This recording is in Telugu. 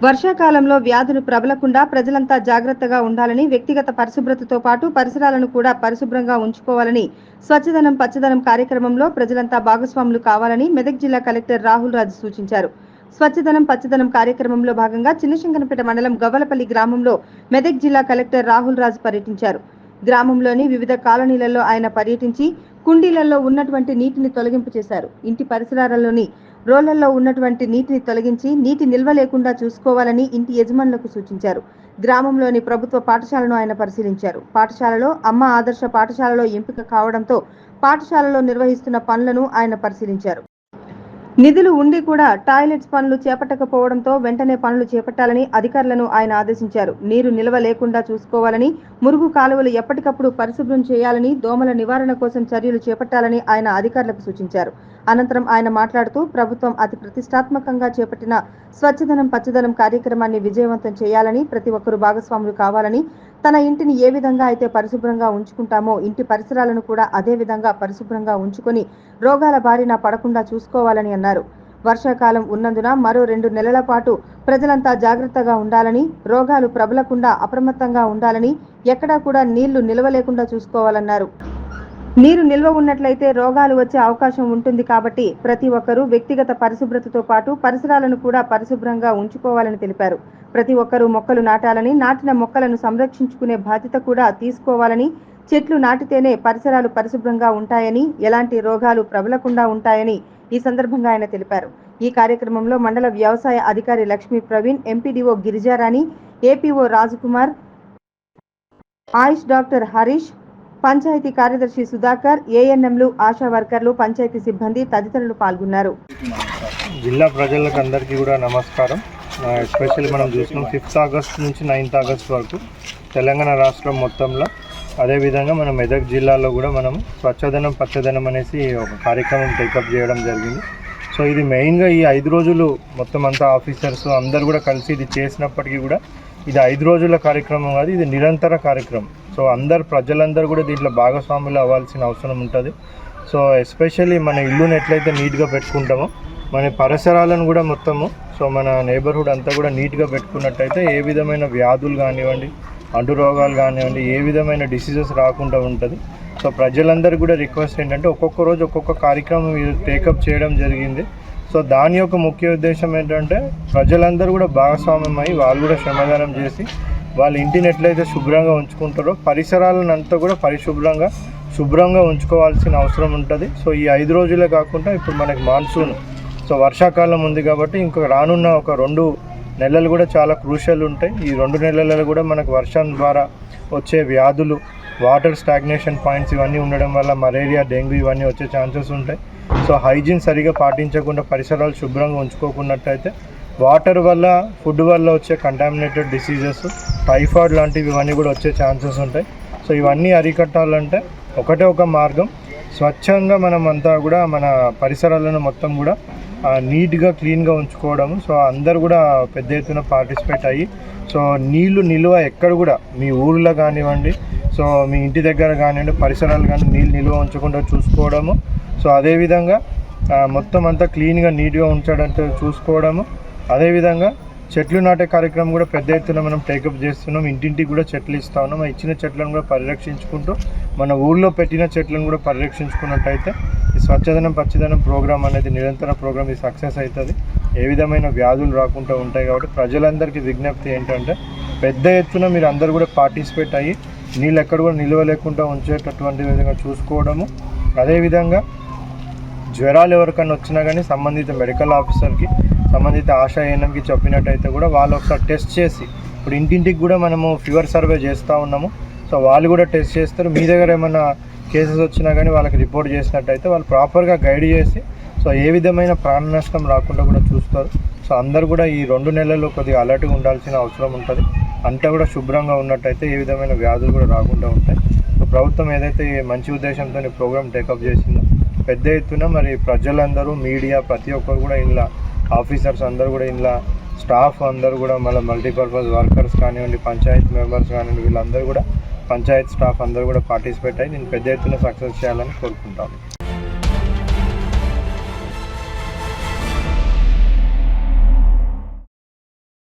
వర్షాకాలంలో వ్యాధులు ప్రబలకుండా ప్రజలంతా జాగ్రత్తగా ఉండాలని, వ్యక్తిగత పరిశుభ్రతతో పాటు పరిసరాలను కూడా పరిశుభ్రంగా ఉంచుకోవాలని స్వచ్ఛదనం పచ్చదనం కార్యక్రమంలో ప్రజలంతా భాగస్వాములు కావాలని మెదక్ జిల్లా కలెక్టర్ రాహుల్ రాజ్ సూచించారు. స్వచ్ఛదనం పచ్చదనం కార్యక్రమంలో భాగంగా చిన్నశంకరపేట మండలం గవ్వలపల్లి గ్రామంలో మెదక్ జిల్లా కలెక్టర్ రాహుల్ రాజ్ పర్యటించారు. గ్రామంలోని వివిధ కాలనీలలో ఆయన పర్యటించి కుండీలలో ఉన్నటువంటి నీటిని తొలగింపు చేశారు. ఇంటి పరిసరాలలోని రోళ్లలో ఉన్నటువంటి నీటిని తొలగించి నీటి నిల్వ లేకుండా చూసుకోవాలని ఇంటి యజమానులకు సూచించారు. గ్రామంలోని ప్రభుత్వ పాఠశాలను ఆయన పరిశీలించారు. పాఠశాలలో అమ్మ ఆదర్శ పాఠశాలలో ఎంపిక కావడంతో పాఠశాలలో నిర్వహిస్తున్న పనులను ఆయన పరిశీలించారు. నిధులు ఉండి కూడా టాయిలెట్స్ పనులు చేపట్టకపోవడంతో వెంటనే పనులు చేపట్టాలని అధికారులను ఆయన ఆదేశించారు. నీరు నిల్వ లేకుండా చూసుకోవాలని, మురుగు కాలువలు ఎప్పటికప్పుడు పరిశుభ్రం చేయాలని, దోమల నివారణ కోసం చర్యలు చేపట్టాలని ఆయన అధికారులకు సూచించారు. అనంతరం ఆయన మాట్లాడుతూ ప్రభుత్వం అతి ప్రతిష్టాత్మకంగా చేపట్టిన స్వచ్ఛదనం పచ్చదనం కార్యక్రమాన్ని విజయవంతం చేయాలని, ప్రతి ఒక్కరూ భాగస్వాములు కావాలని, తన ఇంటిని ఏ విధంగా అయితే పరిశుభ్రంగా ఉంచుకుంటామో ఇంటి పరిసరాలను కూడా అదే విధంగా పరిశుభ్రంగా ఉంచుకొని రోగాల బారిన పడకుండా చూసుకోవాలని అన్నారు. వర్షాకాలం ఉన్నందున మరో 2 నెలల పాటు ప్రజలంతా జాగ్రత్తగా ఉండాలని, రోగాలు ప్రబలకుండా అప్రమత్తంగా ఉండాలని, ఎక్కడా కూడా నీళ్లు నిల్వ లేకుండా చూసుకోవాలన్నారు. నీరు నిల్వ ఉన్నట్లయితే రోగాలు వచ్చే అవకాశం ఉంటుంది కాబట్టి ప్రతి ఒక్కరూ వ్యక్తిగత పరిశుభ్రతతో పాటు పరిసరాలను కూడా పరిశుభ్రంగా ఉంచుకోవాలని తెలిపారు. ప్రతి ఒక్కరూ మొక్కలు నాటాలని, నాటిన మొక్కలను సంరక్షించుకునే బాధ్యత కూడా తీసుకోవాలని, చెట్లు నాటితేనే పరిసరాలు పరిశుభ్రంగా ఉంటాయని, ఎలాంటి రోగాలు ప్రబలకుండా ఉంటాయని ఈ సందర్భంగా ఆయన తెలిపారు. ఈ కార్యక్రమంలో మండల వ్యవసాయ అధికారి లక్ష్మీ ప్రవీణ్, ఎంపీడీఓ గిరిజారాణి, ఏపీఓ రాజకుమార్, ఆయుష్ డాక్టర్ హరీష్, పంచాయతీ కార్యదర్శి సుధాకర్, ఏఎన్ఎంలు, ఆశా వర్కర్లు, పంచాయతీ సిబ్బంది తదితరులు పాల్గొన్నారు. జిల్లా ప్రజలకు అందరికీ కూడా నమస్కారం. ఎస్పెషల్లీ మనం చూసినాం 5th ఆగస్ట్ నుంచి 9th ఆగస్ట్ వరకు తెలంగాణ రాష్ట్రం మొత్తంలో, అదేవిధంగా మన మెదక్ జిల్లాలో కూడా మనం స్వచ్ఛదనం పచ్చదనం అనేసి ఒక కార్యక్రమం టేకప్ చేయడం జరిగింది. సో ఇది మెయిన్గా ఈ 5 రోజులు మొత్తం అంతా ఆఫీసర్స్ అందరు కూడా కలిసి ఇది చేసినప్పటికీ కూడా ఇది 5 రోజుల కార్యక్రమం కాదు, ఇది నిరంతర కార్యక్రమం. సో ప్రజలందరూ కూడా దీంట్లో భాగస్వాములు అవ్వాల్సిన అవసరం ఉంటుంది. సో ఎస్పెషల్లీ మన ఇల్లుని ఎట్లయితే నీట్గా పెట్టుకుంటామో మన పరిసరాలను కూడా మొత్తము, సో మన నేబర్హుడ్ అంతా కూడా నీట్గా పెట్టుకున్నట్టయితే ఏ విధమైన వ్యాధులు కానివ్వండి, అంటు రోగాలు కానివ్వండి, ఏ విధమైన డిసీజెస్ రాకుండా ఉంటుంది. సో ప్రజలందరూ కూడా రిక్వెస్ట్ ఏంటంటే ఒక్కొక్క రోజు ఒక్కొక్క కార్యక్రమం టేకప్ చేయడం జరిగింది. సో దాని యొక్క ముఖ్య ఉద్దేశం ఏంటంటే ప్రజలందరూ కూడా భాగస్వామ్యం అయ్యి వాళ్ళు కూడా శ్రమదానం చేసి వాళ్ళ ఇంటిని ఎట్లయితే శుభ్రంగా ఉంచుకుంటారో పరిసరాలను అంతా కూడా శుభ్రంగా ఉంచుకోవాల్సిన అవసరం ఉంటుంది. సో ఈ 5 రోజులే కాకుండా ఇప్పుడు మనకి మాన్సూన్, సో వర్షాకాలం ఉంది కాబట్టి ఇంకా రానున్న ఒక 2 నెలలు కూడా చాలా క్రూషియల్ ఉంటాయి. ఈ 2 నెలలలో కూడా మనకు వర్షం ద్వారా వచ్చే వ్యాధులు, వాటర్ స్టాగ్నేషన్ పాయింట్స్ ఇవన్నీ ఉండడం వల్ల మలేరియా, డెంగ్యూ ఇవన్నీ వచ్చే ఛాన్సెస్ ఉంటాయి. సో హైజీన్ సరిగా పాటించకుండా పరిసరాలు శుభ్రంగా ఉంచుకోకున్నట్టయితే వాటర్ వల్ల, ఫుడ్ వల్ల వచ్చే కంటామినేటెడ్ డిసీజెస్, టైఫాయిడ్ లాంటివి ఇవన్నీ కూడా వచ్చే ఛాన్సెస్ ఉంటాయి. సో ఇవన్నీ అరికట్టాలంటే ఒకటే ఒక మార్గం, స్వచ్ఛంగా మనం అంతా కూడా మన పరిసరాలను మొత్తం కూడా నీట్గా క్లీన్గా ఉంచుకోవడము. సో అందరు కూడా పెద్ద ఎత్తున పార్టిసిపేట్ అయ్యి సో నీళ్లు నిల్వ ఎక్కడ కూడా మీ ఊళ్ళో కానివ్వండి, సో మీ ఇంటి దగ్గర కానివ్వండి, పరిసరాలు కానీ నీళ్ళు నిల్వ ఉంచకుండా చూసుకోవడము. సో అదేవిధంగా మొత్తం అంతా క్లీన్గా నీట్గా ఉంచడంతో చూసుకోవడము. అదేవిధంగా చెట్లు నాటే కార్యక్రమం కూడా పెద్ద ఎత్తున మనం టేకప్ చేస్తున్నాం. ఇంటింటికి కూడా చెట్లు ఇస్తూ ఉన్నాం. ఆ ఇచ్చిన చెట్లను కూడా పరిరక్షించుకుంటూ మన ఊళ్ళో పెట్టిన చెట్లను కూడా పరిరక్షించుకున్నట్టయితే ఈ స్వచ్ఛదనం పచ్చదనం ప్రోగ్రామ్ అనేది నిరంతర ప్రోగ్రామ్ ఇది సక్సెస్ అవుతుంది. ఏ విధమైన వ్యాధులు రాకుండా ఉంటాయి. కాబట్టి ప్రజలందరికీ విజ్ఞప్తి ఏంటంటే పెద్ద ఎత్తున మీరు అందరూ కూడా పార్టిసిపేట్ అయ్యి నీళ్ళు ఎక్కడ కూడా నిల్వ లేకుండా ఉంచేటటువంటి విధంగా చూసుకోవడము. అదేవిధంగా జ్వరాలు ఎవరికైనా వచ్చినా కానీ సంబంధిత మెడికల్ ఆఫీసర్కి, సంబంధిత ఆశా ఏఎన్ఎంకి చెప్పినట్టయితే కూడా వాళ్ళు ఒకసారి టెస్ట్ చేసి, ఇప్పుడు ఇంటింటికి కూడా మనము ఫీవర్ సర్వే చేస్తూ ఉన్నాము. సో వాళ్ళు కూడా టెస్ట్ చేస్తారు. మీ దగ్గర ఏమైనా కేసెస్ వచ్చినా కానీ వాళ్ళకి రిపోర్ట్ చేసినట్టయితే వాళ్ళు ప్రాపర్గా గైడ్ చేసి సో ఏ విధమైన ప్రాణ నష్టం రాకుండా కూడా చూస్తారు. సో అందరూ కూడా ఈ 2 నెలల్లో కొద్దిగా అలర్ట్గా ఉండాల్సిన అవసరం ఉంటుంది. అంతా కూడా శుభ్రంగా ఉన్నట్టయితే ఏ విధమైన వ్యాధులు కూడా రాకుండా ఉంటాయి. సో ప్రభుత్వం ఏదైతే మంచి ఉద్దేశంతో ఈ ప్రోగ్రామ్ టేకప్ చేసిందో పెద్ద ఎత్తున మరి ప్రజలందరూ, మీడియా, ప్రతి ఒక్కరు కూడా ఇలా ఆఫీసర్స్ అందరూ కూడా ఇలా స్టాఫ్ అందరూ కూడా మళ్ళీ మల్టీపర్పస్ వర్కర్స్ కానివ్వండి, పంచాయత్ మెంబర్స్ కానివ్వండి, వీళ్ళందరూ కూడా పంచాయత్ స్టాఫ్ అందరూ కూడా పార్టిసిపేట్ అయ్యి నేను పెద్ద ఎత్తున సక్సెస్ చేయాలని కోరుకుంటాను.